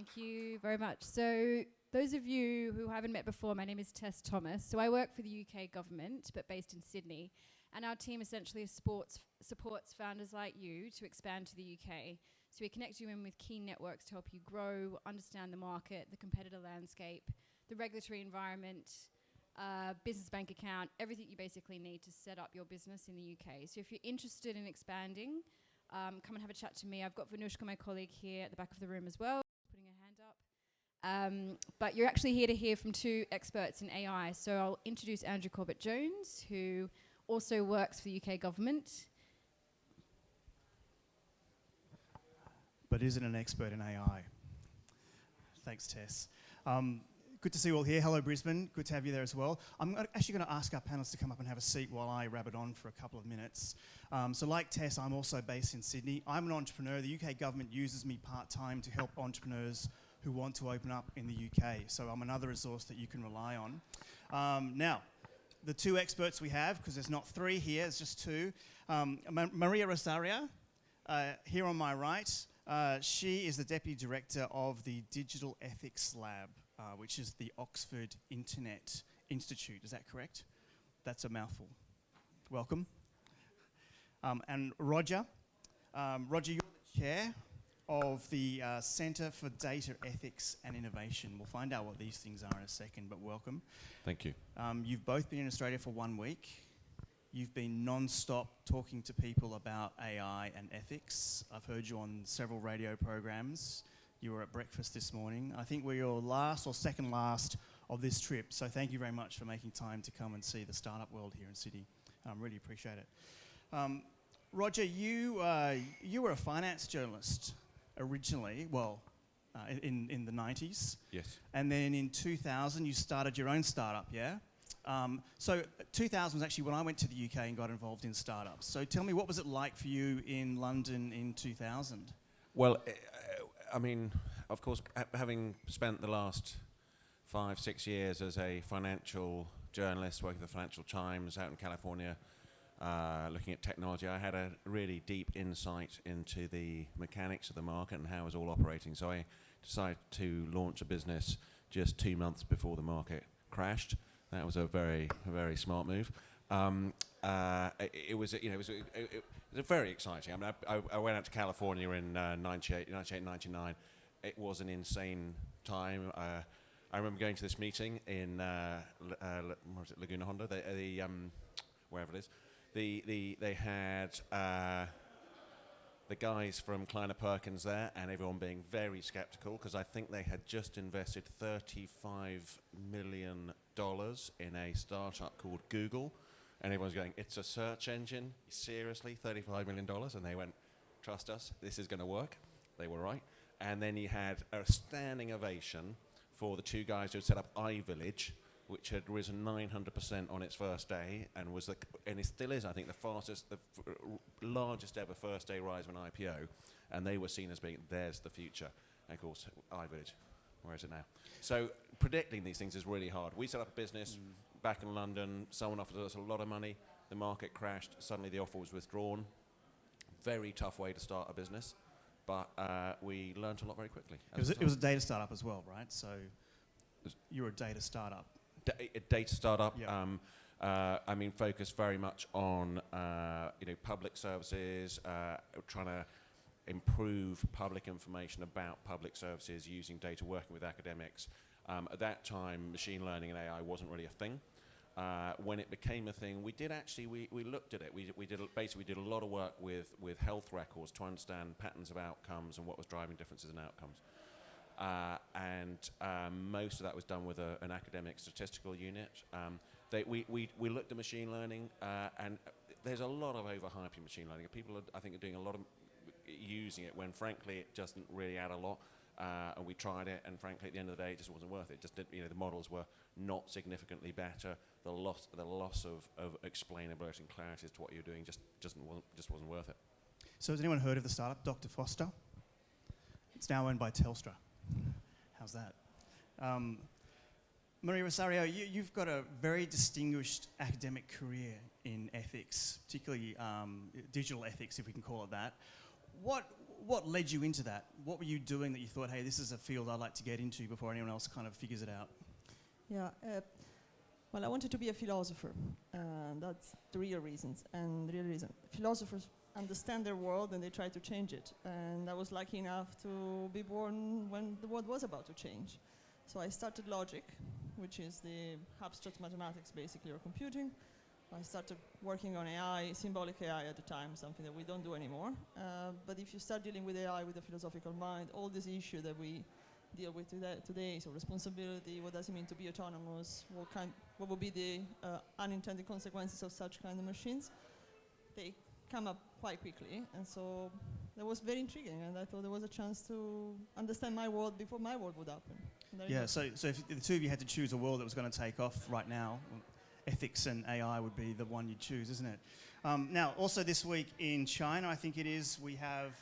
Thank you very much. So those of you who haven't met before, my name is Tess Thomas. So I work for the UK government, but based in Sydney. And our team essentially supports founders like you to expand to the UK. So we connect you in with key networks to help you grow, understand the market, the competitor landscape, the regulatory environment, business bank account, everything you basically need to set up your business in the UK. So if you're interested in expanding, come and have a chat to me. I've got Vanushka, my colleague, here at the back of the room as well, putting her hand up. But you're actually here to hear from two experts in AI. So I'll introduce Andrew Corbet-Jones, who also works for the UK government. But isn't an expert in AI. Thanks, Tess. Good to see you all here. Hello, Brisbane. Good to have you there as well. I'm actually going to ask our panellists to come up and have a seat while I rabbit on for a couple of minutes. So like Tess, I'm also based in Sydney. I'm an entrepreneur. The UK government uses me part-time to help entrepreneurs who want to open up in the UK. So I'm another resource that you can rely on. Now, the two experts we have, because there's not three here, it's just two. Mariarosaria, here on my right, she is the Deputy Director of the Digital Ethics Lab, which is the Oxford Internet Institute. Is that correct? That's a mouthful. Welcome. And Roger. Roger, you're the Chair of the Centre for Data Ethics and Innovation. We'll find out what these things are in a second, but welcome. Thank you. You've both been in Australia for 1 week. You've been non-stop talking to people about AI and ethics. I've heard you on several radio programs. You were at breakfast this morning. I think we're your last or second last of this trip, so thank you very much for making time to come and see the startup world here in Sydney. Really appreciate it. Roger, you were a finance journalist originally, well, in the 90s. Yes. And then in 2000, you started your own startup, yeah? So 2000 was actually when I went to the UK and got involved in startups. So tell me, what was it like for you in London in 2000? Well, I mean, of course, having spent the last 5-6 years as a financial journalist working for the Financial Times out in California, looking at technology, I had a really deep insight into the mechanics of the market and how it was all operating. So I decided to launch a business just 2 months before the market crashed. That was a very smart move. It was very exciting. I mean, I went out to California in 98, 99. It was an insane time. I remember going to this meeting in what was it, Laguna Honda, wherever it is. They had the guys from Kleiner Perkins there, and everyone being very skeptical because I think they had just invested $35 million in a startup called Google. And everyone's going, it's a search engine? Seriously, $35 million? And they went, trust us, this is going to work. They were right. And then you had a standing ovation for the two guys who had set up iVillage, which had risen 900% on its first day, and it still is, I think, the largest ever first day rise of an IPO. And they were seen as being, there's the future. And of course, iVillage, where is it now? So predicting these things is really hard. We set up a business back in London. Someone offered us a lot of money. The market crashed. Suddenly the offer was withdrawn. Very tough way to start a business, but we learned a lot very quickly. It was a data startup as well, right? So you were a data startup. A data startup. Yep. I mean, focused very much on public services, trying to improve public information about public services using data, working with academics. At that time, machine learning and AI wasn't really a thing. When it became a thing, we looked at it. We did a lot of work with health records to understand patterns of outcomes and what was driving differences in outcomes. Most of that was done with an academic statistical unit. We looked at machine learning, and there's a lot of overhyping machine learning. People, I think, are doing a lot of using it when, frankly, it doesn't really add a lot. And we tried it, and frankly, at the end of the day, it just wasn't worth it. Just the models were not significantly better. The loss of explainability and clarity as to what you're doing just wasn't worth it. So has anyone heard of the startup, Dr. Foster? It's now owned by Telstra. How's that? Mariarosaria, you've got a very distinguished academic career in ethics, particularly digital ethics, if we can call it that. what led you into that? What were you doing that you thought, hey, this is a field I'd like to get into before anyone else kind of figures it out? Yeah, well, I wanted to be a philosopher. That's the real reasons. And the real reason, philosophers understand their world and they try to change it. And I was lucky enough to be born when the world was about to change. So I started logic, which is the abstract mathematics, basically, or computing. I started working on AI, symbolic AI at the time, something that we don't do anymore. But if you start dealing with AI with a philosophical mind, all these issues that we deal with today, so responsibility, what does it mean to be autonomous, what would be the unintended consequences of such kind of machines, they come up quite quickly. And so that was very intriguing, and I thought there was a chance to understand my world before my world would happen. Yeah, so if the two of you had to choose a world that was going to take off right now, ethics and AI would be the one you'd choose, isn't it? Now, also this week in China, I think it is, we have,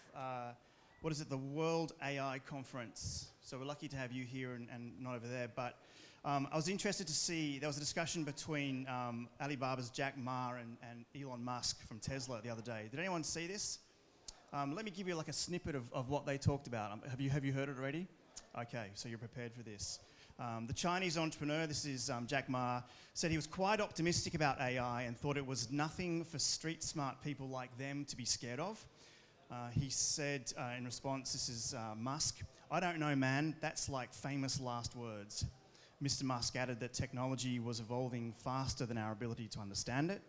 the World AI Conference. So we're lucky to have you here and not over there. But I was interested to see, there was a discussion between Alibaba's Jack Ma and Elon Musk from Tesla the other day. Did anyone see this? Let me give you like a snippet of what they talked about. Have you heard it already? Okay, so you're prepared for this. The Chinese entrepreneur, this is Jack Ma, said he was quite optimistic about AI and thought it was nothing for street smart people like them to be scared of. He said in response, this is Musk, "I don't know, man, that's like famous last words." Mr. Musk added that technology was evolving faster than our ability to understand it.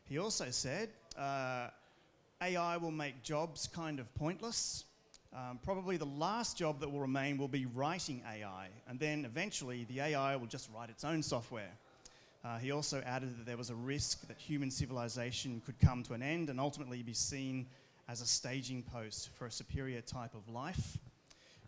He also said, AI will make jobs kind of pointless. Probably the last job that will remain will be writing AI, and then eventually the AI will just write its own software. He also added that there was a risk that human civilization could come to an end and ultimately be seen as a staging post for a superior type of life.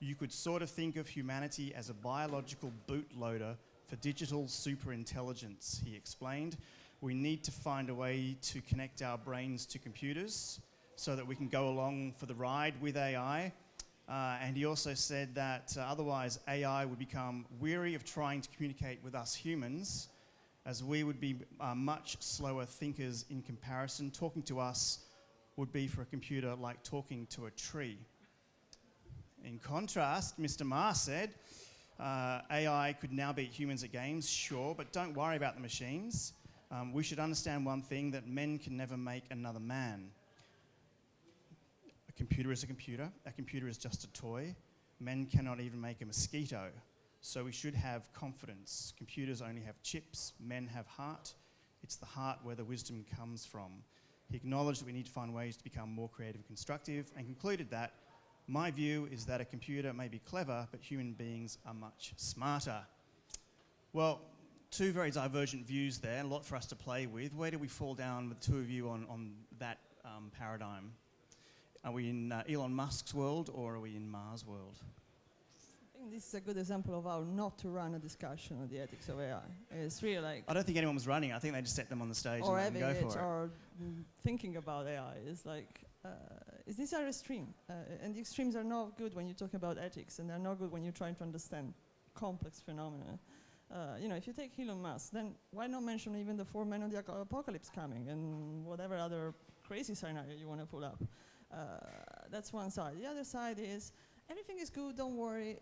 You could sort of think of humanity as a biological bootloader for digital superintelligence, he explained. We need to find a way to connect our brains to computers so that we can go along for the ride with AI. And he also said that otherwise AI would become weary of trying to communicate with us humans, as we would be much slower thinkers in comparison. Talking to us would be for a computer like talking to a tree. In contrast, Mr. Ma said, AI could now beat humans at games, sure, but don't worry about the machines. We should understand one thing, that men can never make another man. A computer is a computer. A computer is just a toy. Men cannot even make a mosquito. So we should have confidence. Computers only have chips. Men have heart. It's the heart where the wisdom comes from. He acknowledged that we need to find ways to become more creative and constructive, and concluded that my view is that a computer may be clever, but human beings are much smarter. Well, two very divergent views there, a lot for us to play with. Where do we fall down with the two of you on that paradigm? Are we in Elon Musk's world, or are we in Ma's world? I think this is a good example of how not to run a discussion on the ethics of AI. It's really like... I don't think anyone was running. I think they just set them on the stage or and let them go for it. Or thinking about AI. It's like, these are extreme. And the extremes are not good when you talk about ethics, and they're not good when you're trying to understand complex phenomena. If you take Elon Musk, then why not mention even the 4 men of the apocalypse coming and whatever other crazy scenario you want to pull up? That's one side. The other side is, everything is good, don't worry.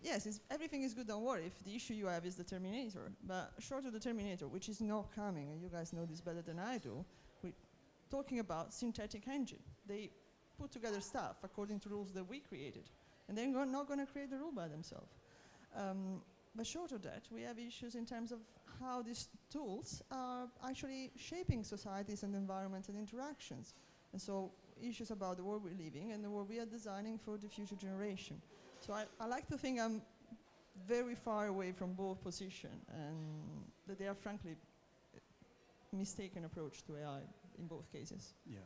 Yes, everything is good, don't worry, if the issue you have is the Terminator. But short of the Terminator, which is not coming, and you guys know this better than I do, we're talking about synthetic engine. They put together stuff according to rules that we created, and they're not going to create the rule by themselves. But short of that, we have issues in terms of how these tools are actually shaping societies and environment and interactions. And so issues about the world we're living and the world we are designing for the future generation. So I like to think I'm very far away from both positions, and that they are frankly mistaken approach to AI in both cases. Yeah.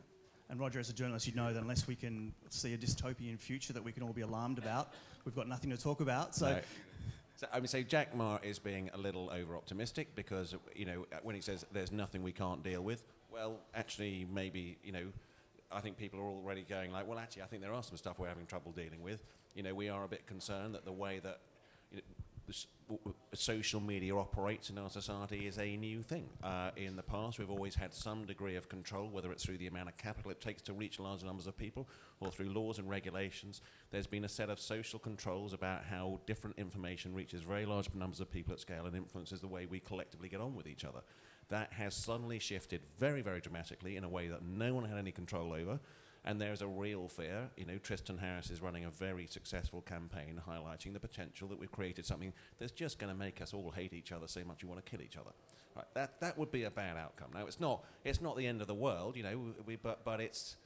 And Roger, as a journalist, you know that unless we can see a dystopian future that we can all be alarmed about, we've got nothing to talk about. So. No. So I would say Jack Ma is being a little over-optimistic because, when he says there's nothing we can't deal with, well, actually, maybe, I think people are already going like, well, actually, I think there are some stuff we're having trouble dealing with. We are a bit concerned that the way that social media operates in our society is a new thing. In the past, we've always had some degree of control, whether it's through the amount of capital it takes to reach large numbers of people or through laws and regulations. There's been a set of social controls about how different information reaches very large numbers of people at scale and influences the way we collectively get on with each other. That has suddenly shifted very, very dramatically in a way that no one had any control over. And there's a real fear. Tristan Harris is running a very successful campaign highlighting the potential that we've created something that's just going to make us all hate each other so much we want to kill each other. Right, that would be a bad outcome. Now, it's not the end of the world, but it's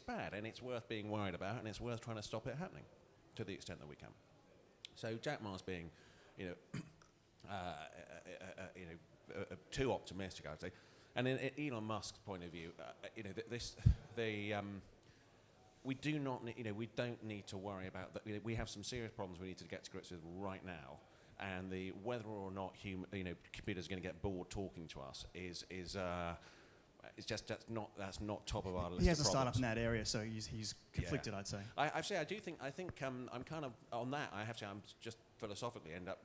bad, and it's worth being worried about, and it's worth trying to stop it happening to the extent that we can. So Jack Ma's being, too optimistic, I would say. And in Elon Musk's point of view, we don't need to worry about that. We have some serious problems we need to get to grips with right now, and whether or not computers are going to get bored talking to us is that's not top of our list. He has of a startup problems. in that area, so he's conflicted, I'd say. I think I'm kind of on that. I have to say I'm just philosophically end up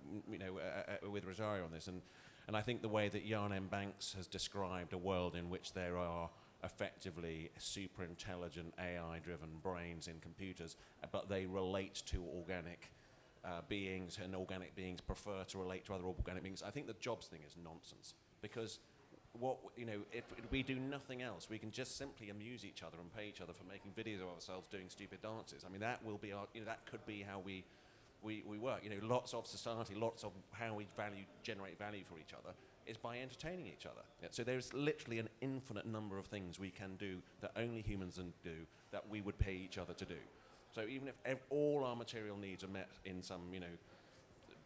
with Rosario on this, and I think the way that Jan M. Banks has described a world in which there are effectively super intelligent AI-driven brains in computers, but they relate to organic beings, and organic beings prefer to relate to other organic beings. I think the jobs thing is nonsense, because if we do nothing else, we can just simply amuse each other and pay each other for making videos of ourselves doing stupid dances. I mean, that will be that could be how we work. Lots of society, lots of how we generate value for each other is by entertaining each other. Yeah, so there's literally an infinite number of things we can do that only humans can do that we would pay each other to do. So even if all our material needs are met in some,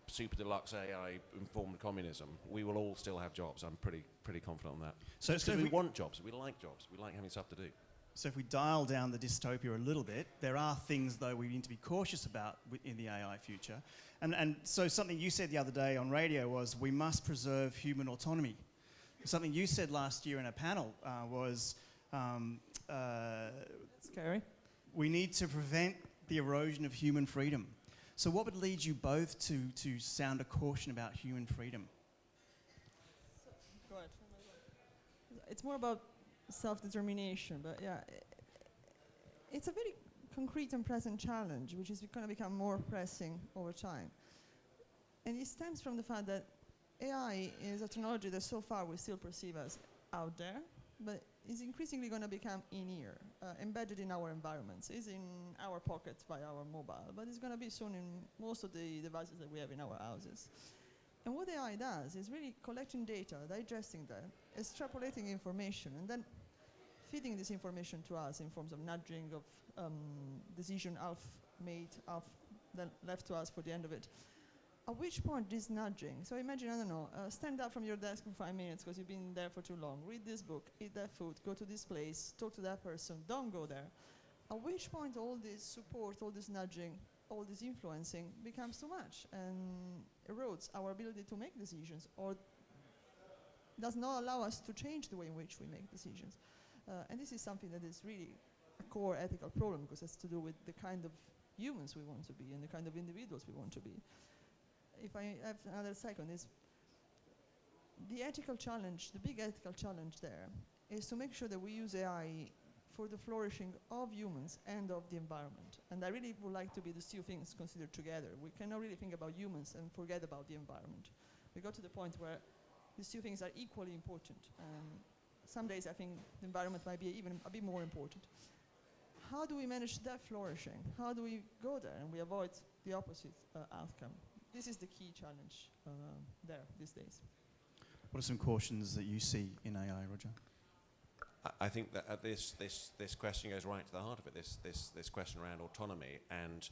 super deluxe AI-informed communism, we will all still have jobs. I'm pretty confident on that. So because we want jobs. We like jobs. We like having stuff to do. So if we dial down the dystopia a little bit, there are things, though, we need to be cautious about in the AI future. And so something you said the other day on radio was we must preserve human autonomy. Something you said last year in a panel was Scary. we need to prevent the erosion of human freedom. So what would lead you both to sound a caution about human freedom? Go ahead. It's more about self-determination, but it's a very concrete and present challenge, which is going to become more pressing over time. And it stems from the fact that AI is a technology that so far we still perceive as out there, but is increasingly going to become in-ear, embedded in our environments. It's in our pockets by our mobile, but it's going to be soon in most of the devices that we have in our houses. And what AI does is really collecting data, digesting that, extrapolating information, and then feeding this information to us in forms of nudging, of decision half made, half then left to us for the end of it. At which point this nudging, so imagine, I don't know, stand up from your desk for 5 minutes because you've been there for too long, read this book, eat that food, go to this place, talk to that person, don't go there. At which point all this support, all this nudging, all this influencing becomes too much and erodes our ability to make decisions, or does not allow us to change the way in which we make decisions. And this is something that is really a core ethical problem, because it's to do with the kind of humans we want to be and the kind of individuals we want to be. If I have another second, is the ethical challenge, the big ethical challenge there, is to make sure that we use AI for the flourishing of humans and of the environment. And I really would like to be these two things considered together. We cannot really think about humans and forget about the environment. We got to the point where these two things are equally important. Some days I think the environment might be even a bit more important. How do we manage that flourishing? How do we go there and we avoid the opposite outcome? This is the key challenge there these days. What are some cautions that you see in AI, Roger? I think that this question goes right to the heart of it. This question around autonomy and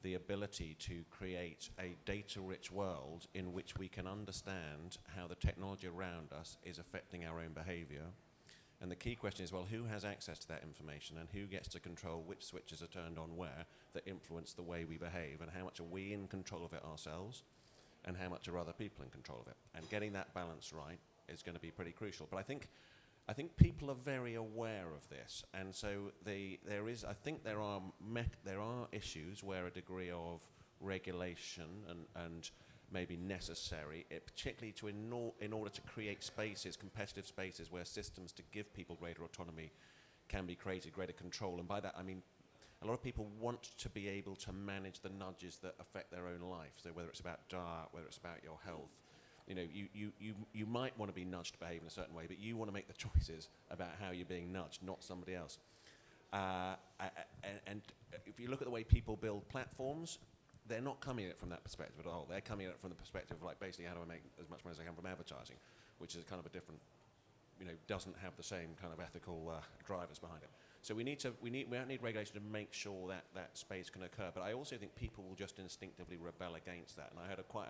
the ability to create a data-rich world in which we can understand how the technology around us is affecting our own behaviour. And the key question is, well, who has access to that information, and who gets to control which switches are turned on where that influence the way we behave, and how much are we in control of it ourselves, and how much are other people in control of it? And getting that balance right is going to be pretty crucial. But I think people are very aware of this, and so there are issues where a degree of regulation and may be necessary, particularly in order to create spaces, competitive spaces, where systems to give people greater autonomy can be created, greater control. And by that, I mean, a lot of people want to be able to manage the nudges that affect their own life. So whether it's about diet, whether it's about your health, you know, you might want to be nudged to behave in a certain way, but you want to make the choices about how you're being nudged, not somebody else. And if you look at the way people build platforms, they're not coming at it from that perspective at all. They're coming at it from the perspective of, like, basically, how do I make as much money as I can from advertising, which is kind of a different, you know, doesn't have the same kind of ethical drivers behind it. So we need regulation to make sure that that space can occur. But I also think people will just instinctively rebel against that. And I heard quite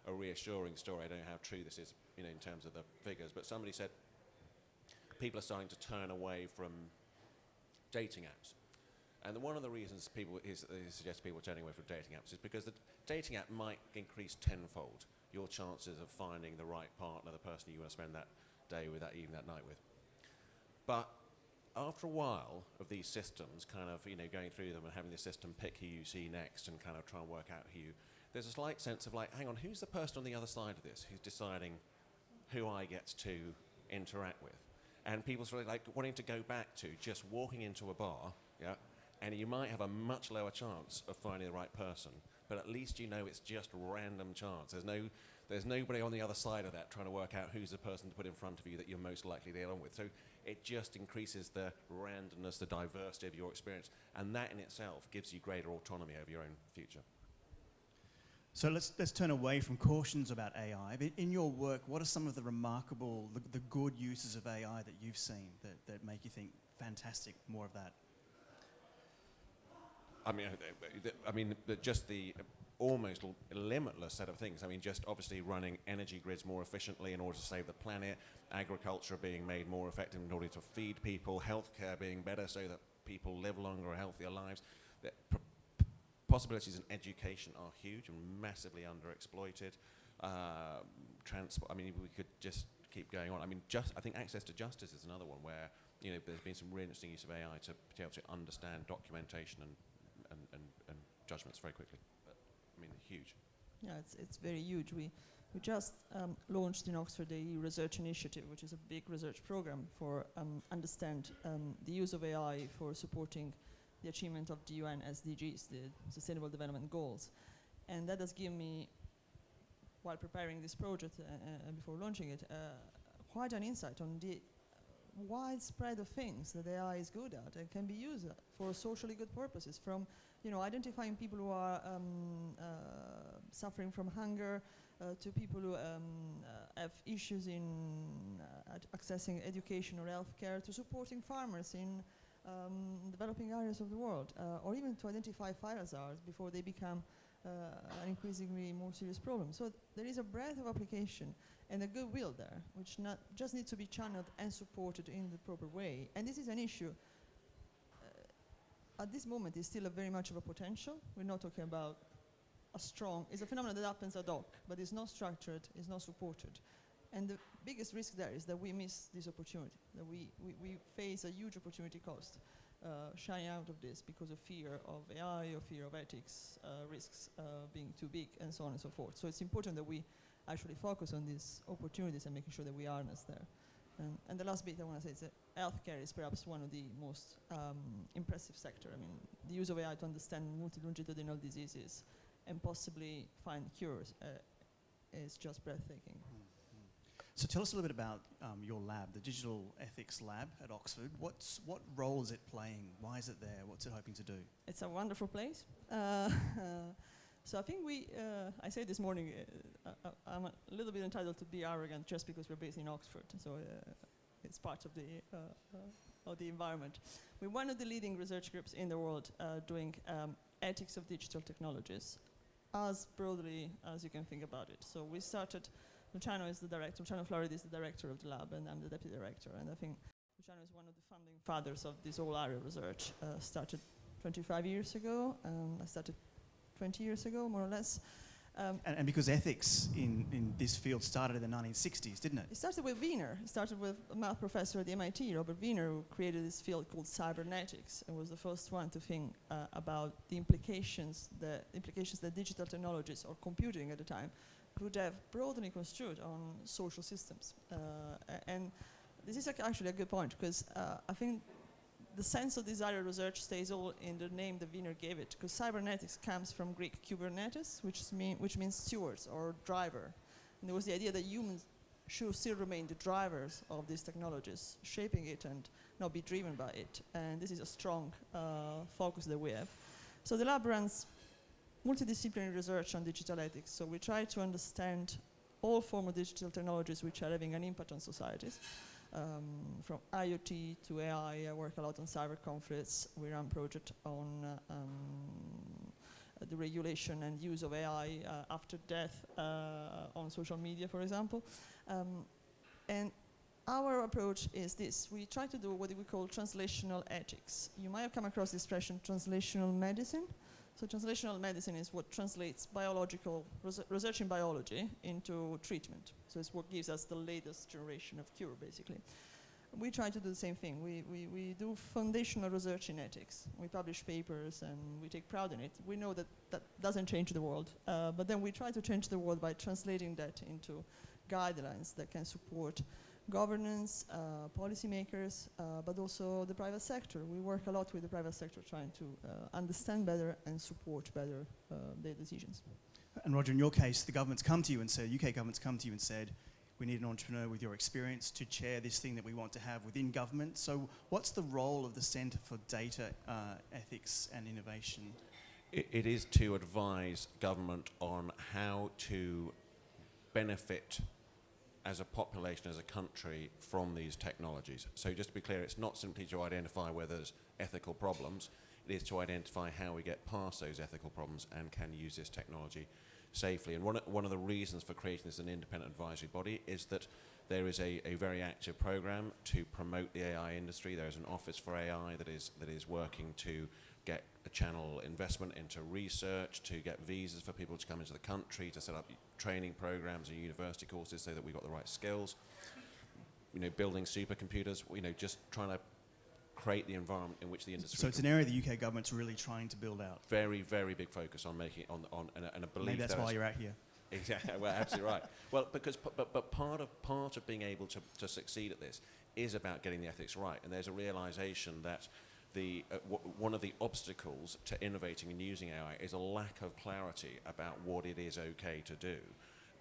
a reassuring story. I don't know how true this is, you know, in terms of the figures, but somebody said people are starting to turn away from dating apps. And one of the reasons people suggest people turning away from dating apps is because the dating app might increase tenfold your chances of finding the right partner, the person you want to spend that day with, that evening, that night with. But after a while of these systems kind of, you know, going through them and having the system pick who you see next and kind of try and work out there's a slight sense of, like, hang on, who's the person on the other side of this who's deciding who I get to interact with? And people sort of like wanting to go back to just walking into a bar, yeah, and you might have a much lower chance of finding the right person, but at least you know it's just random chance. There's nobody on the other side of that trying to work out who's the person to put in front of you that you're most likely to get on with. So it just increases the randomness, the diversity of your experience, and that in itself gives you greater autonomy over your own future. So let's turn away from cautions about AI. But in your work, what are some of the remarkable, the good uses of AI that you've seen that make you think, fantastic, more of that? I mean, just the almost limitless set of things. I mean, just obviously running energy grids more efficiently in order to save the planet, agriculture being made more effective in order to feed people, healthcare being better so that people live longer or healthier lives. The possibilities in education are huge and massively underexploited. Transport. I mean, we could just keep going on. I mean, I think access to justice is another one where, you know, there's been some really interesting use of AI to be able to understand documentation and judgments very quickly. But, I mean, huge. Yeah, it's very huge. We just launched in Oxford a research initiative, which is a big research program for understand the use of AI for supporting the achievement of the UN SDGs, the Sustainable Development Goals. And that has given me, while preparing this project and before launching it, quite an insight on the widespread of things that AI is good at and can be used for socially good purposes, from, you know, identifying people who are suffering from hunger to people who have issues in accessing education or healthcare, to supporting farmers in developing areas of the world, or even to identify fire hazards before they become an increasingly more serious problem. So there is a breadth of application and a goodwill there, which just needs to be channeled and supported in the proper way. And this is an issue. At this moment, it's still very much of a potential. We're not talking about it's a phenomenon that happens ad hoc, but it's not structured, it's not supported. And the biggest risk there is that we miss this opportunity, that we face a huge opportunity cost shying out of this because of fear of AI or fear of ethics, risks being too big, and so on and so forth. So it's important that we actually focus on these opportunities and making sure that we harness there. And the last bit I want to say is that healthcare is perhaps one of the most impressive sector. I mean, the use of AI to understand multi-longitudinal diseases and possibly find cures is just breathtaking. So tell us a little bit about your lab, the Digital Ethics Lab at Oxford. What role is it playing? Why is it there? What's it hoping to do? It's a wonderful place. So I think I said this morning, I'm a little bit entitled to be arrogant just because we're based in Oxford. So it's part of the environment. We're one of the leading research groups in the world doing ethics of digital technologies, as broadly as you can think about it. So we started, Luciano is the director, Luciano Floridi is the director of the lab, and I'm the deputy director. And I think Luciano is one of the founding fathers of this whole area of research. Started 25 years ago. I started 20 years ago, more or less. And because ethics in this field started in the 1960s, didn't it? It started with Wiener. It started with a math professor at the MIT, Robert Wiener, who created this field called cybernetics and was the first one to think about the implications that digital technologies or computing at the time could have broadly construed on social systems. And this is actually a good point, because I think the sense of desire research stays all in the name that Wiener gave it, because cybernetics comes from Greek Kubernetes, which means stewards or driver. And there was the idea that humans should still remain the drivers of these technologies, shaping it and not be driven by it. And this is a strong focus that we have. So the lab runs multidisciplinary research on digital ethics. So we try to understand all forms of digital technologies which are having an impact on societies. From IoT to AI, I work a lot on cyber conflicts. We run a project on the regulation and use of AI after death on social media, for example. And our approach is this. We try to do what we call translational ethics. You might have come across the expression translational medicine. So translational medicine is what translates biological research in biology into treatment. So it's what gives us the latest generation of cure, basically. We try to do the same thing. We do foundational research in ethics. We publish papers and we take pride in it. We know that that doesn't change the world, but then we try to change the world by translating that into guidelines that can support governance, policymakers, but also the private sector. We work a lot with the private sector trying to understand better and support better their decisions. And Roger, in your case, the government's come to you and said, UK government's come to you and said, we need an entrepreneur with your experience to chair this thing that we want to have within government. So what's the role of the Centre for Data Ethics and Innovation? It is to advise government on how to benefit as a population, as a country, from these technologies. So just to be clear, it's not simply to identify whether there's ethical problems, it is to identify how we get past those ethical problems and can use this technology safely. And one of the reasons for creating this as an independent advisory body is that there is a very active program to promote the AI industry. There's an office for AI that is working to get a channel investment into research, to get visas for people to come into the country, to set up training programs and university courses so that we've got the right skills. You know, building supercomputers, you know, just trying to create the environment in which the industry... So it's an area the UK government's really trying to build out. Very, very big focus on making it and a belief... Maybe that's why you're out here. Exactly, well, absolutely right. Well, because but part of being able to succeed at this is about getting the ethics right, and there's a realization that one of the obstacles to innovating and using AI is a lack of clarity about what it is okay to do.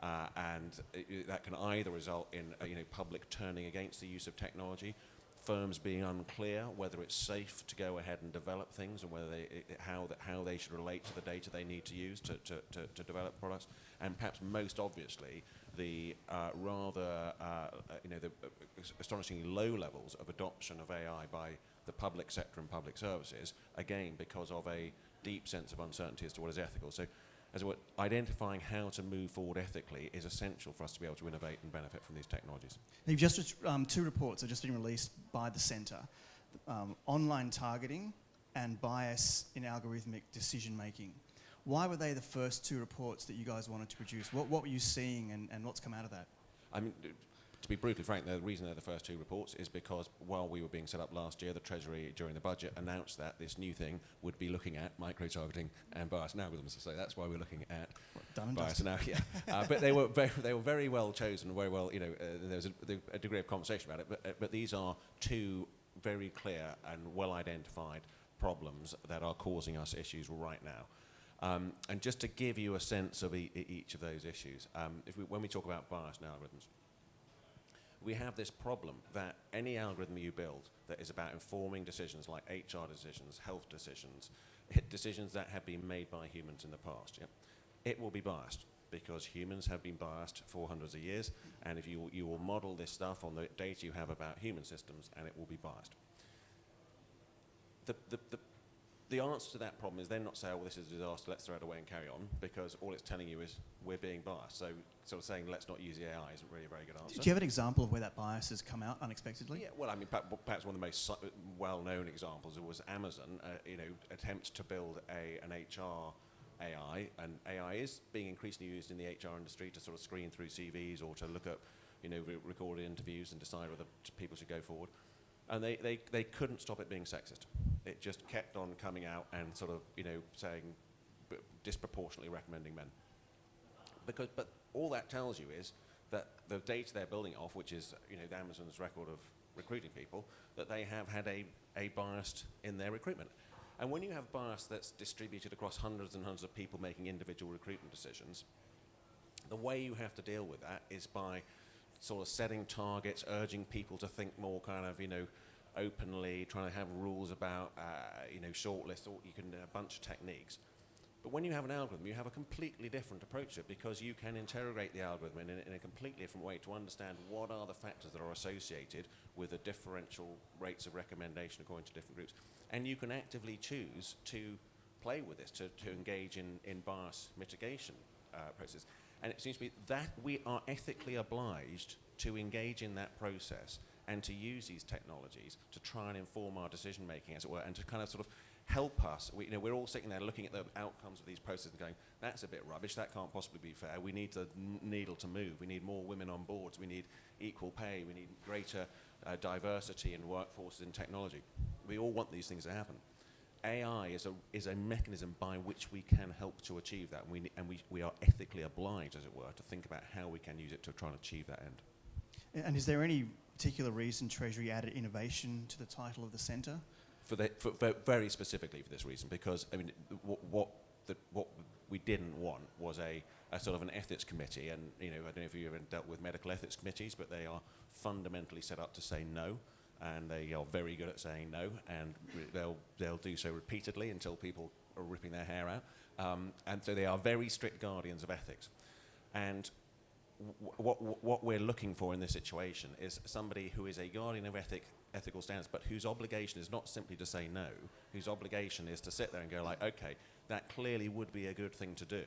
And that can either result in public turning against the use of technology, firms being unclear whether it's safe to go ahead and develop things and whether how they should relate to the data they need to use to develop products, and perhaps most obviously the astonishingly low levels of adoption of AI by the public sector and public services, again because of a deep sense of uncertainty as to what is ethical. So as it were, identifying how to move forward ethically is essential for us to be able to innovate and benefit from these technologies. You've just two reports have just been released by the Centre, online targeting and bias in algorithmic decision making. Why were they the first two reports that you guys wanted to produce? What were you seeing and what's come out of that? I mean, to be brutally frank, the reason they're the first two reports is because while we were being set up last year, the Treasury, during the budget, announced that this new thing would be looking at micro-targeting and bias and algorithms. So that's why we're looking at bias and algorithms. Yeah. But they were very well chosen, very well, there was a degree of conversation about it, but these are two very clear and well-identified problems that are causing us issues right now. And just to give you a sense of each of those issues, when we talk about bias and algorithms, we have this problem that any algorithm you build that is about informing decisions like HR decisions, health decisions, decisions that have been made by humans in the past, it will be biased because humans have been biased for hundreds of years, and if you will model this stuff on the data you have about human systems, and it will be biased. The answer to that problem is then not say, oh, well, this is a disaster, let's throw it away and carry on, because all it's telling you is we're being biased. So sort of saying let's not use the AI isn't really a very good answer. Do you have an example of where that bias has come out unexpectedly? Yeah, well, I mean, perhaps one of the most well-known examples was Amazon, attempt to build an HR AI, and AI is being increasingly used in the HR industry to sort of screen through CVs or to look at, recorded interviews and decide whether people should go forward. And they couldn't stop it being sexist. It just kept on coming out and sort of, saying, disproportionately recommending men. But all that tells you is that the data they're building off, which is, Amazon's record of recruiting people, that they have had a bias in their recruitment. And when you have bias that's distributed across hundreds and hundreds of people making individual recruitment decisions, the way you have to deal with that is by sort of setting targets, urging people to think more kind of, openly, trying to have rules about, shortlists, or you can do a bunch of techniques. But when you have an algorithm, you have a completely different approach to it, because you can interrogate the algorithm in a completely different way to understand what are the factors that are associated with the differential rates of recommendation according to different groups. And you can actively choose to play with this, to engage in bias mitigation process. And it seems to me that we are ethically obliged to engage in that process and to use these technologies to try and inform our decision making, as it were, and to kind of sort of help us. We're all sitting there looking at the outcomes of these processes and going, that's a bit rubbish, that can't possibly be fair. We need the needle to move. We need more women on boards. We need equal pay. We need greater diversity in workforces in technology. We all want these things to happen. AI is a mechanism by which we can help to achieve that, and we are ethically obliged, as it were, to think about how we can use it to try and achieve that end. And is there any particular reason Treasury added innovation to the title of the centre? For very specifically for this reason, because what we didn't want was a sort of an ethics committee, and I don't know if you've ever dealt with medical ethics committees, but they are fundamentally set up to say no, and they are very good at saying no, and they'll do so repeatedly until people are ripping their hair out, and so they are very strict guardians of ethics, and what we're looking for in this situation is somebody who is a guardian of ethical standards, but whose obligation is not simply to say no, whose obligation is to sit there and go like, okay, that clearly would be a good thing to do,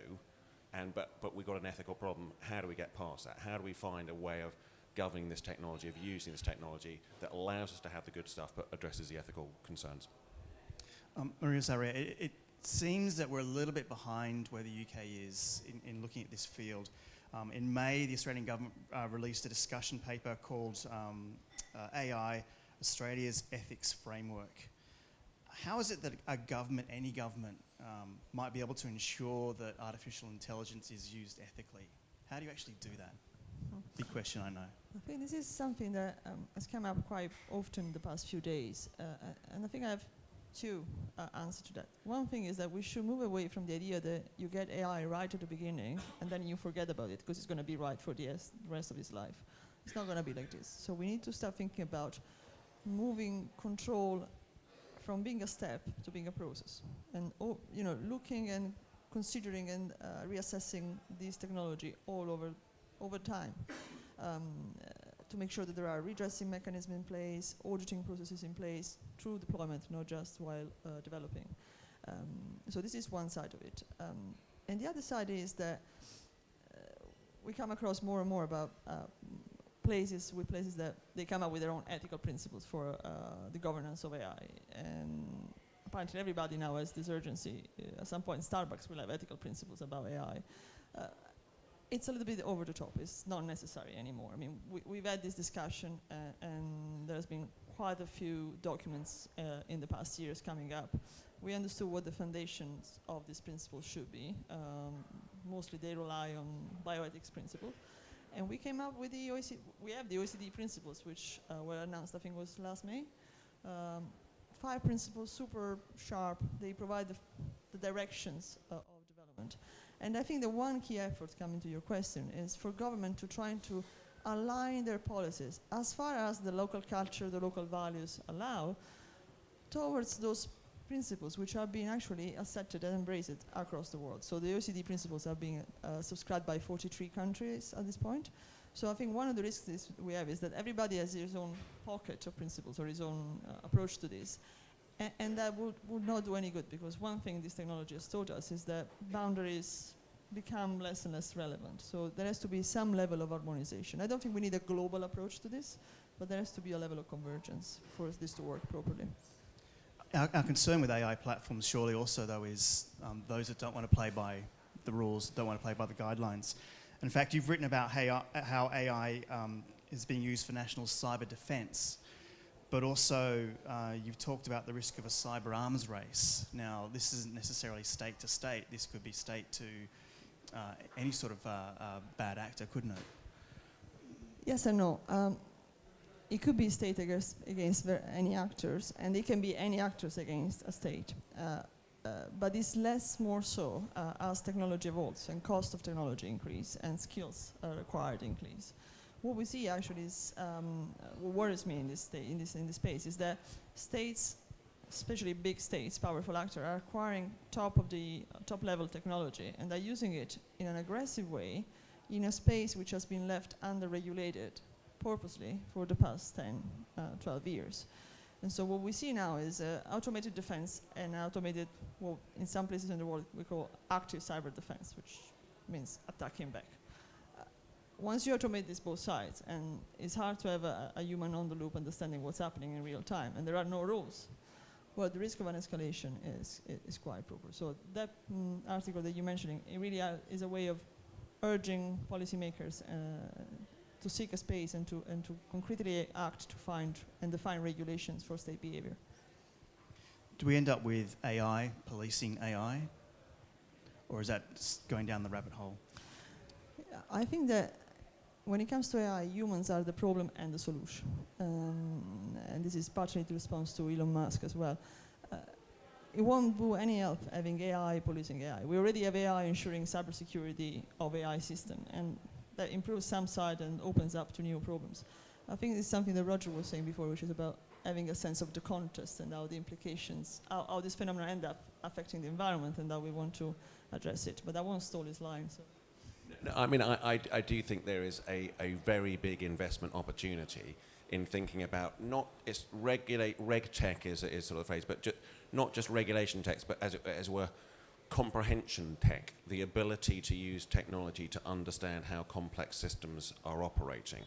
but we've got an ethical problem. How do we get past that? How do we find a way of governing this technology, of using this technology that allows us to have the good stuff but addresses the ethical concerns? Mariarosaria, it seems that we're a little bit behind where the UK is in looking at this field. In May, the Australian government released a discussion paper called AI, Australia's Ethics Framework. How is it that a government, any government, might be able to ensure that artificial intelligence is used ethically? How do you actually do that? Big question, I know. I think this is something that has come up quite often in the past few days, and I think I have two answers to that. One thing is that we should move away from the idea that you get AI right at the beginning and then you forget about it because it's going to be right for the rest of his life. It's not going to be like this. So we need to start thinking about moving control from being a step to being a process, and looking and considering and reassessing this technology all over time. To make sure that there are redressing mechanisms in place, auditing processes in place, through deployment, not just while developing. So this is one side of it. And the other side is that we come across more and more about places that they come up with their own ethical principles for the governance of AI. And apparently everybody now has this urgency. At some point, Starbucks will have ethical principles about AI. It's a little bit over the top. It's not necessary anymore. I mean, we've had this discussion, and there's been quite a few documents in the past years coming up. We understood what the foundations of these principles should be. Mostly they rely on bioethics principles. And we came up with the OECD. We have the OECD principles, which were announced, I think it was last May. 5 principles, super sharp. They provide the directions of development. And I think the one key effort, coming to your question, is for government to try to align their policies as far as the local culture, the local values allow, towards those principles which are being actually accepted and embraced across the world. So the OECD principles are being subscribed by 43 countries at this point. So I think one of the risks we have is that everybody has his own pocket of principles or his own approach to this. And that would not do any good, because one thing this technology has taught us is that boundaries become less and less relevant. So there has to be some level of harmonization. I don't think we need a global approach to this, but there has to be a level of convergence for this to work properly. Our concern with AI platforms surely also, though, is those that don't want to play by the rules, don't want to play by the guidelines. In fact, you've written about how AI is being used for national cyber defence, but also you've talked about the risk of a cyber arms race. Now, this isn't necessarily state to state. This could be state to any sort of bad actor, couldn't it? Yes and no. It could be state against any actors, and it can be any actors against a state. But it's less more so as technology evolves and cost of technology increase and skills required increase. What we see actually is what worries me in this space is that states, especially big states, powerful actors, are acquiring top level technology, and are using it in an aggressive way in a space which has been left under-regulated purposely for the past 10, 12 years. And so what we see now is automated defense and automated, well, in some places in the world we call active cyber defense, which means attacking back. Once you automate this both sides, and it's hard to have a human on the loop understanding what's happening in real time, and there are no rules, well, the risk of an escalation is quite proper. So that article that you're mentioning, it really is a way of urging policymakers to seek a space and to concretely act to find and define regulations for state behavior. Do we end up with AI policing AI, or is that going down the rabbit hole? I think that when it comes to AI, humans are the problem and the solution. And this is partly in response to Elon Musk as well. It won't do any help having AI policing AI. We already have AI ensuring cybersecurity of AI system, and that improves some side and opens up to new problems. I think this is something that Roger was saying before, which is about having a sense of the context and how the implications, how this phenomenon end up affecting the environment, and how we want to address it. But I won't stall his line. So. No, I mean, I do think there is a very big investment opportunity in thinking about not it's reg tech is sort of the phrase, but not just regulation tech, but as it were, comprehension tech, the ability to use technology to understand how complex systems are operating.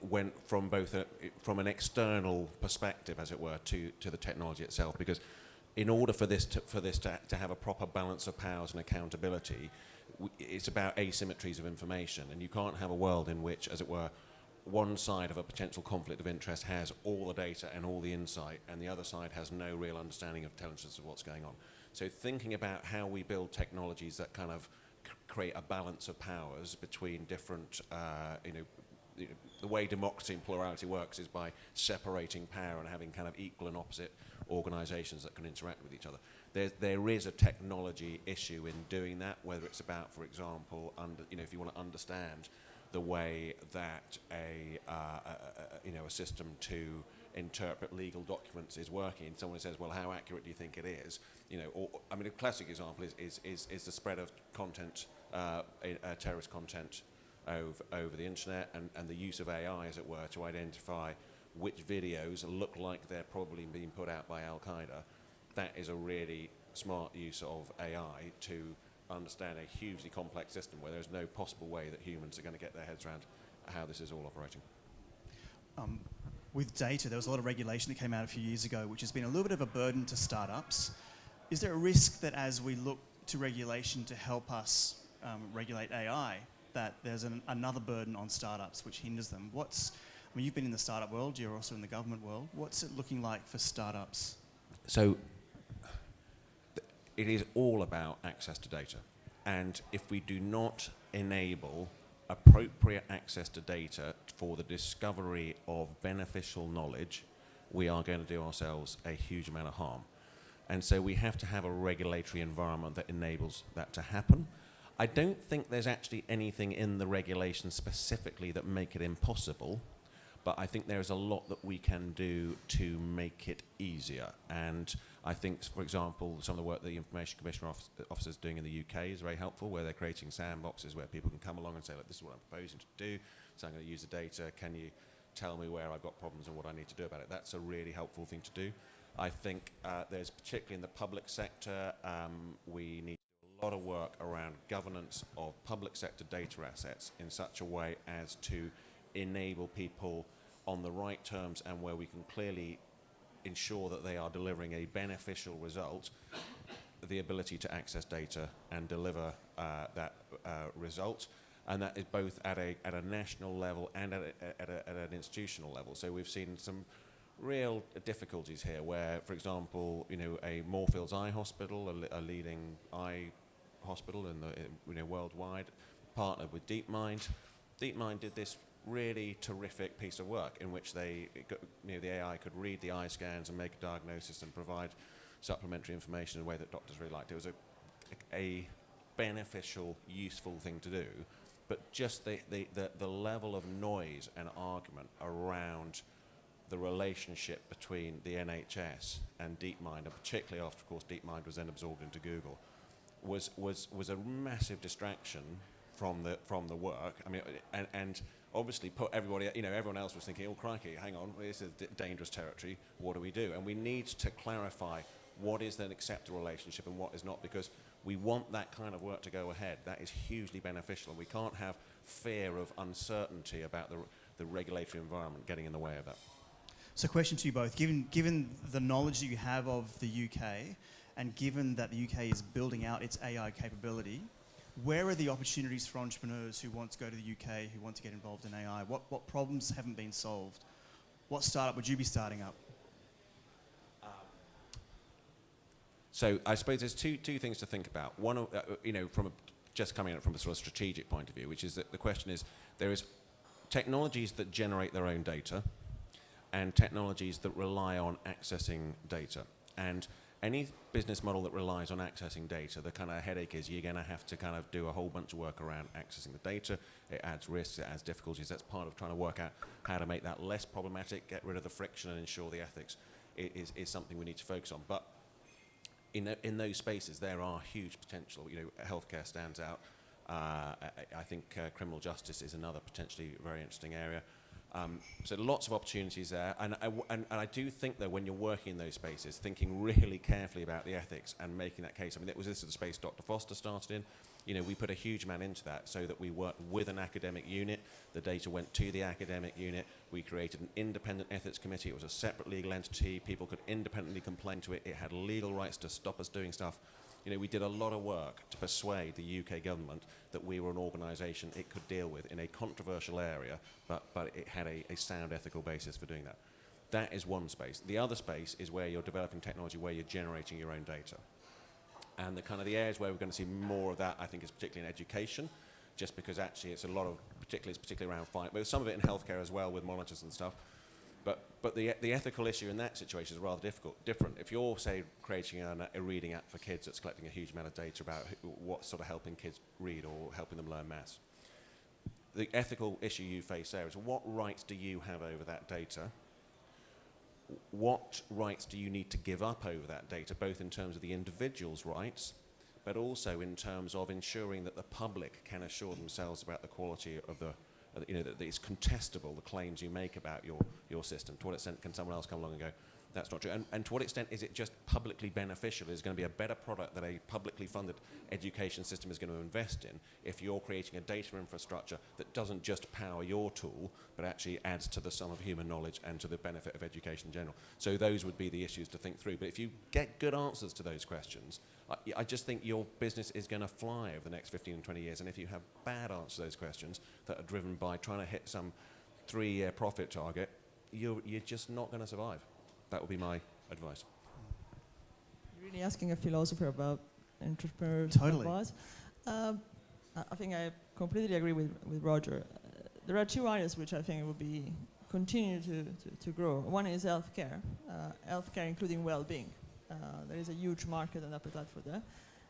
When from an external perspective, as it were, to the technology itself, because in order for this to have a proper balance of powers and accountability, it's about asymmetries of information, and you can't have a world in which, as it were, one side of a potential conflict of interest has all the data and all the insight, and the other side has no real understanding of intelligence of what's going on. So thinking about how we build technologies that kind of create a balance of powers between different, the way democracy and plurality works is by separating power and having kind of equal and opposite organizations that can interact with each other. There is a technology issue in doing that, whether it's about, for example, if you want to understand the way that a system to interpret legal documents is working, and someone says, well, how accurate do you think it is? A classic example is the spread of content, terrorist content over the internet, and the use of AI, as it were, to identify which videos look like they're probably being put out by Al-Qaeda. That is a really smart use of AI to understand a hugely complex system where there's no possible way that humans are going to get their heads around how this is all operating. With data, there was a lot of regulation that came out a few years ago, which has been a little bit of a burden to startups. Is there a risk that as we look to regulation to help us regulate AI, that there's another burden on startups which hinders them? You've been in the startup world, you're also in the government world. What's it looking like for startups? So it is all about access to data. And if we do not enable appropriate access to data for the discovery of beneficial knowledge, we are going to do ourselves a huge amount of harm. And so we have to have a regulatory environment that enables that to happen. I don't think there's actually anything in the regulation specifically that make it impossible, but I think there's a lot that we can do to make it easier. And I think, for example, some of the work that the Information Commissioner Office is doing in the UK is very helpful, where they're creating sandboxes where people can come along and say, look, this is what I'm proposing to do, so I'm going to use the data, can you tell me where I've got problems and what I need to do about it? That's a really helpful thing to do. I think there's, particularly in the public sector, we need a lot of work around governance of public sector data assets in such a way as to enable people on the right terms and where we can clearly ensure that they are delivering a beneficial result, the ability to access data and deliver that result. And that is both at a national level and at an institutional level. So we've seen some real difficulties here where, for example, a Moorfields Eye Hospital, a leading eye hospital in the worldwide, partnered with DeepMind. DeepMind did this really terrific piece of work in which the AI could read the eye scans and make a diagnosis and provide supplementary information in a way that doctors really liked. It was a beneficial, useful thing to do, but just the level of noise and argument around the relationship between the NHS and DeepMind, and particularly after, of course, DeepMind was then absorbed into Google, was a massive distraction from the work. I mean, and obviously put everybody, everyone else was thinking, oh crikey, hang on, this is dangerous territory. What do we do? And we need to clarify what is an acceptable relationship and what is not, because we want that kind of work to go ahead. That is hugely beneficial, and we can't have fear of uncertainty about the regulatory environment getting in the way of that. So question to you both, given the knowledge that you have of the UK, and given that the UK is building out its AI capability, where are the opportunities for entrepreneurs who want to go to the UK, who want to get involved in AI? What problems haven't been solved? What startup would you be starting up? So I suppose there's two things to think about. One, just coming at it from a sort of strategic point of view, which is that the question is, there is technologies that generate their own data and technologies that rely on accessing data. And any business model that relies on accessing data, the kind of headache is you're going to have to kind of do a whole bunch of work around accessing the data. It adds risks, it adds difficulties. That's part of trying to work out how to make that less problematic, get rid of the friction, and ensure the ethics is something we need to focus on. But in those spaces, there are huge potential. Healthcare stands out. I think criminal justice is another potentially very interesting area. So lots of opportunities there, and I do think that when you're working in those spaces, thinking really carefully about the ethics and making that case. I mean, this is the space Dr. Foster started in. We put a huge amount into that so that we worked with an academic unit. The data went to the academic unit. We created an independent ethics committee. It was a separate legal entity. People could independently complain to it. It had legal rights to stop us doing stuff. We did a lot of work to persuade the UK government that we were an organisation it could deal with in a controversial area, but it had a sound ethical basis for doing that. That is one space. The other space is where you're developing technology where you're generating your own data. And the areas where we're going to see more of that, I think, is particularly in education, just because actually it's particularly around fine, but some of it in healthcare as well with monitors and stuff. But the ethical issue in that situation is rather different. If you're, say, creating a reading app for kids that's collecting a huge amount of data about what's sort of helping kids read or helping them learn maths, the ethical issue you face there is what rights do you have over that data? What rights do you need to give up over that data, both in terms of the individual's rights, but also in terms of ensuring that the public can assure themselves about the quality of that it's contestable, the claims you make about your system. To what extent can someone else come along and go, that's not true? And to what extent is it just publicly beneficial? Is it going to be a better product that a publicly funded education system is going to invest in if you're creating a data infrastructure that doesn't just power your tool, but actually adds to the sum of human knowledge and to the benefit of education in general? So those would be the issues to think through. But if you get good answers to those questions, I just think your business is going to fly over the next 15 and 20 years. And if you have bad answers to those questions that are driven by trying to hit some 3-year profit target, you're just not going to survive. That would be my advice. You're really asking a philosopher about entrepreneurs. Totally. Advice. I think I completely agree with Roger. There are two areas which I think will be continue to grow. One is healthcare, including well-being. There is a huge market and appetite for that.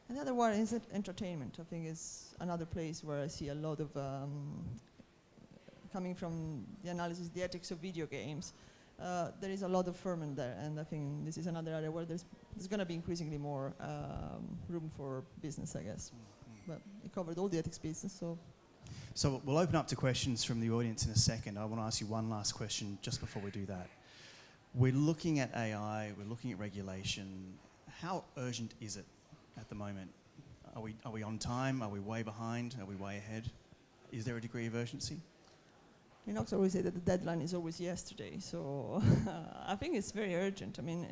And the other one is entertainment. I think is another place where I see a lot of coming from the analysis, the ethics of video games. There is a lot of ferment there, and I think this is another area where there's going to be increasingly more room for business, I guess. But it covered all the ethics pieces, So we'll open up to questions from the audience in a second. I want to ask you one last question just before we do that. We're looking at AI, we're looking at regulation. How urgent is it at the moment? Are we on time? Are we way behind? Are we way ahead? Is there a degree of urgency? Linux always say that the deadline is always yesterday. So I think it's very urgent. I mean,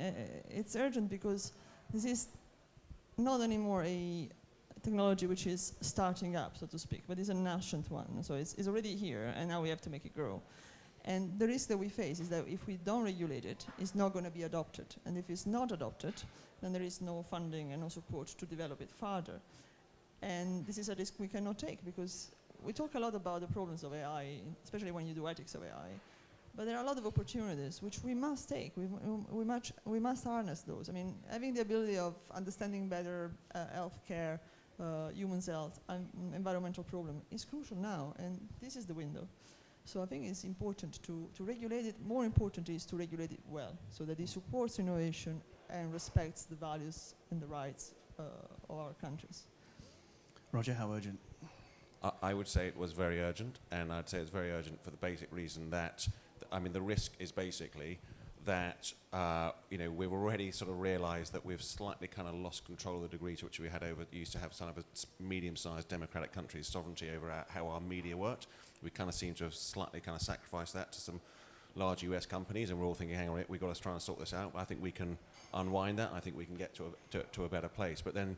it's urgent because this is not anymore a technology which is starting up, so to speak, but it's a nascent one. So it's already here, and now we have to make it grow. And the risk that we face is that if we don't regulate it, it's not going to be adopted. And if it's not adopted, then there is no funding and no support to develop it further. And this is a risk we cannot take, because we talk a lot about the problems of AI, especially when you do ethics of AI. But there are a lot of opportunities which we must take. We must harness those. I mean, having the ability of understanding better healthcare, human health, and environmental problem is crucial now, and this is the window. So I think it's important to regulate it. More important is to regulate it well, so that it supports innovation and respects the values and the rights of our countries. Roger, how urgent? I would say it was very urgent, and I'd say it's very urgent for the basic reason that, I mean, the risk is basically that, we've already sort of realized that we've slightly kind of lost control of the degree to which we had used to have some of a medium-sized democratic countries' sovereignty over how our media worked. We kind of seem to have slightly kind of sacrificed that to some large US companies, and we're all thinking, hang on, we've got to try and sort this out. I think we can unwind that. I think we can get to a better place. But then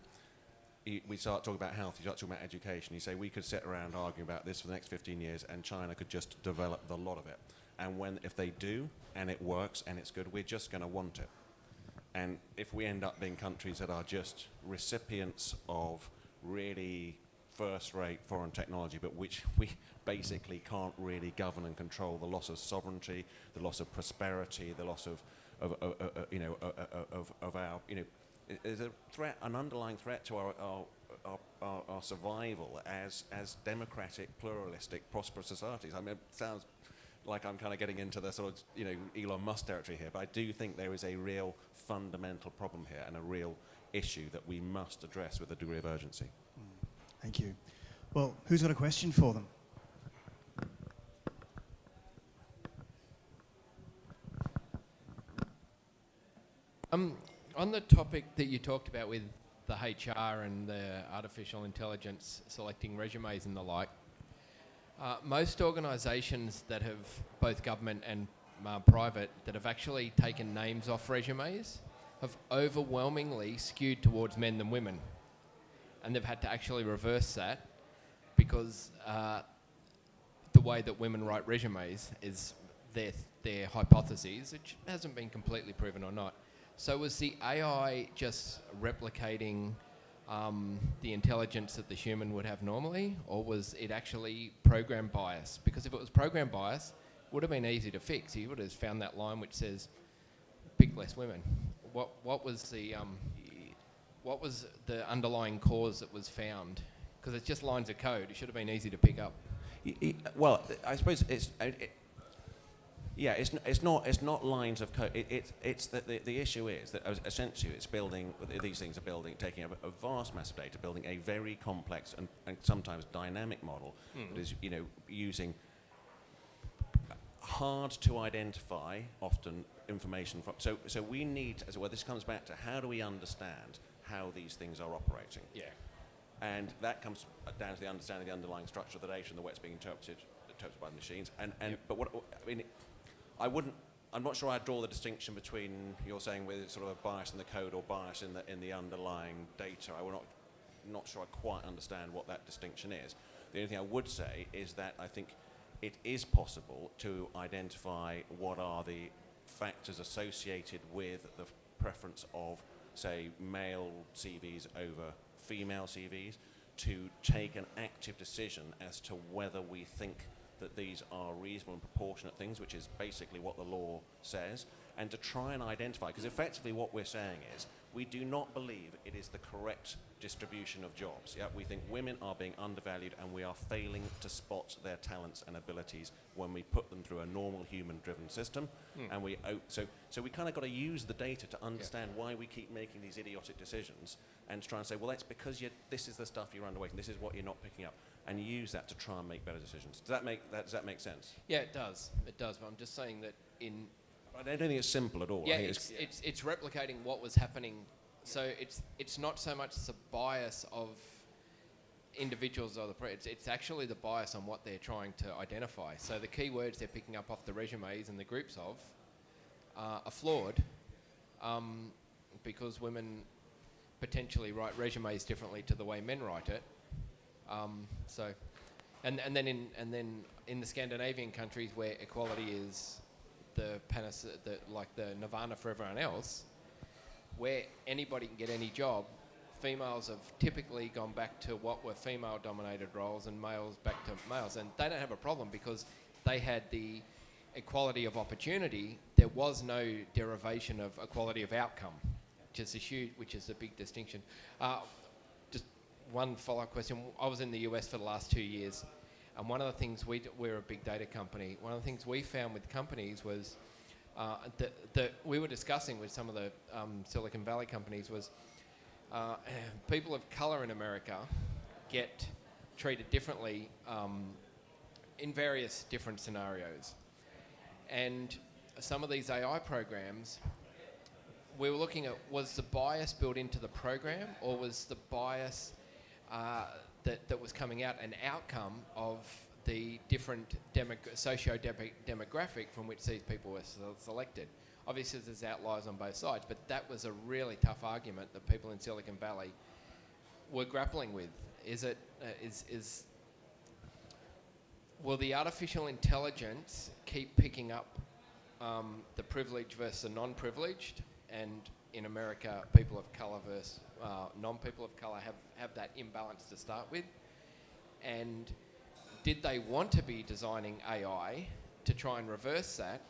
we start talking about health, you start talking about education. You say we could sit around arguing about this for the next 15 years, and China could just develop the lot of it. And if they do, and it works, and it's good, we're just going to want it. And if we end up being countries that are just recipients of really first-rate foreign technology, but which we basically can't really govern and control, the loss of sovereignty, the loss of prosperity, the loss of our, there's a threat, an underlying threat to our survival as democratic, pluralistic, prosperous societies. I mean, it sounds like I'm kind of getting into the sort of, Elon Musk territory here, but I do think there is a real fundamental problem here and a real issue that we must address with a degree of urgency. Thank you. Well, who's got a question for them? On the topic that you talked about with the HR and the artificial intelligence selecting resumes and the like, most organisations that have, both government and private, that have actually taken names off resumes have overwhelmingly skewed towards men than women. And they've had to actually reverse that because the way that women write resumes is their hypotheses, which hasn't been completely proven or not. So was the AI just replicating the intelligence that the human would have normally, or was it actually program bias? Because if it was program bias, it would have been easy to fix. You would have found that line which says, pick less women. What was the underlying cause that was found? Because it's just lines of code. It should have been easy to pick up. Well, I suppose it's not lines of code. It's the issue is that essentially these things are taking a vast mass of data, building a very complex and sometimes dynamic model that is using hard to identify often information from. So we need, as well, this comes back to how do we understand how these things are operating? Yeah. And that comes down to the understanding the underlying structure of the data and the way it's being interpreted by the machines. But what I mean, I'm not sure I'd draw the distinction between you're saying with sort of a bias in the code or bias in the underlying data. I'm not sure I quite understand what that distinction is. The only thing I would say is that I think it is possible to identify what are the factors associated with the preference of, say, male CVs over female CVs, to take an active decision as to whether we think that these are reasonable and proportionate things, which is basically what the law says, and to try and identify, because effectively what we're saying is we do not believe it is the correct distribution of jobs. Yeah? We think women are being undervalued and we are failing to spot their talents and abilities when we put them through a normal human-driven system. And so we kind of got to use the data to understand why we keep making these idiotic decisions and try and say, well, that's because this is the stuff you're underweight and this is what you're not picking up, and use that to try and make better decisions. Does that make sense? Yeah, it does. It does. But I'm just saying that I don't think it's simple at all. Yeah, it's replicating what was happening. So it's not so much the bias of individuals or it's actually the bias on what they're trying to identify. So the keywords they're picking up off the resumes and the groups of are flawed because women potentially write resumes differently to the way men write it. And then in the Scandinavian countries where equality is the nirvana for everyone else, where anybody can get any job, females have typically gone back to what were female-dominated roles and males back to males, and they don't have a problem because they had the equality of opportunity. There was no derivation of equality of outcome, which is a big distinction. Just one follow-up question. I was in the US for the last 2 years, and one of the things we're a big data company. One of the things we found with companies was that we were discussing with some of the Silicon Valley companies was people of colour in America get treated differently in various different scenarios. And some of these AI programs, we were looking at, was the bias built into the program, or was the bias that was coming out an outcome of the different socio-demographic from which these people were selected? Obviously, there's outliers on both sides, but that was a really tough argument that people in Silicon Valley were grappling with. Will the artificial intelligence keep picking up the privileged versus the non-privileged? And in America, people of colour versus non-people of colour have that imbalance to start with. And did they want to be designing AI to try and reverse that?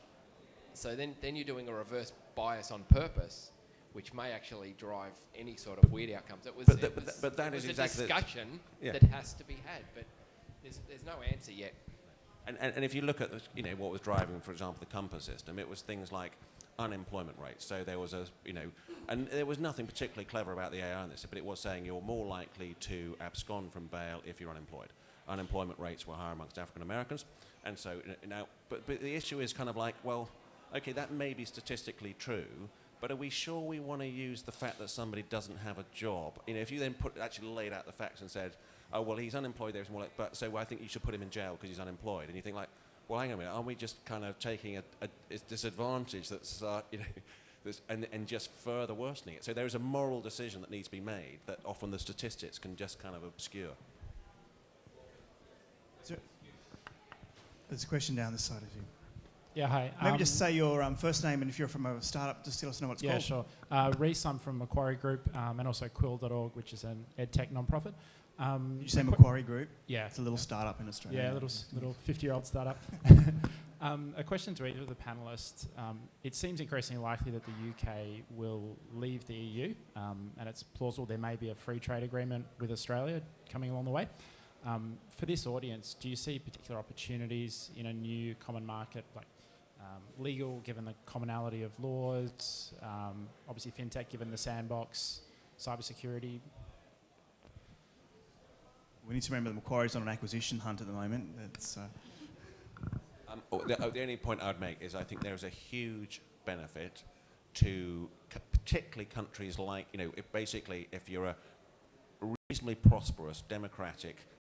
So then you're doing a reverse bias on purpose, which may actually drive any sort of weird outcomes. But that is exactly a discussion yeah. that has to be had, but there's no answer yet. And if you look at what was driving, for example, the Compass system, it was things like unemployment rates. So there was and there was nothing particularly clever about the AI in this, but it was saying you're more likely to abscond from bail if you're unemployed. Unemployment rates were higher amongst African Americans, and so now, but the issue is kind of like, well, okay, that may be statistically true, but are we sure we want to use the fact that somebody doesn't have a job? If you then actually laid out the facts and said, oh, well, he's unemployed, there's more but so I think you should put him in jail because he's unemployed, and you think like, well, hang on a minute, aren't we just kind of taking a disadvantage that's, and just further worsening it? So there is a moral decision that needs to be made that often the statistics can just kind of obscure. There's a question down this side of you. Yeah, hi. Maybe just say your first name, and if you're from a startup, just let us know what it's called. Yeah, sure. Reese, I'm from Macquarie Group, and also Quill.org, which is an edtech non-profit. Did you say Macquarie Group? Yeah. It's a little startup in Australia. Yeah, little 50-year-old startup. A question to either of the panellists. It seems increasingly likely that the UK will leave the EU, and it's plausible there may be a free trade agreement with Australia coming along the way. For this audience, do you see particular opportunities in a new common market, like legal, given the commonality of laws, obviously fintech, given the sandbox, cybersecurity? We need to remember that Macquarie's on an acquisition hunt at the moment. The only point I'd make is I think there's a huge benefit to particularly countries like, if you're a reasonably prosperous, democratic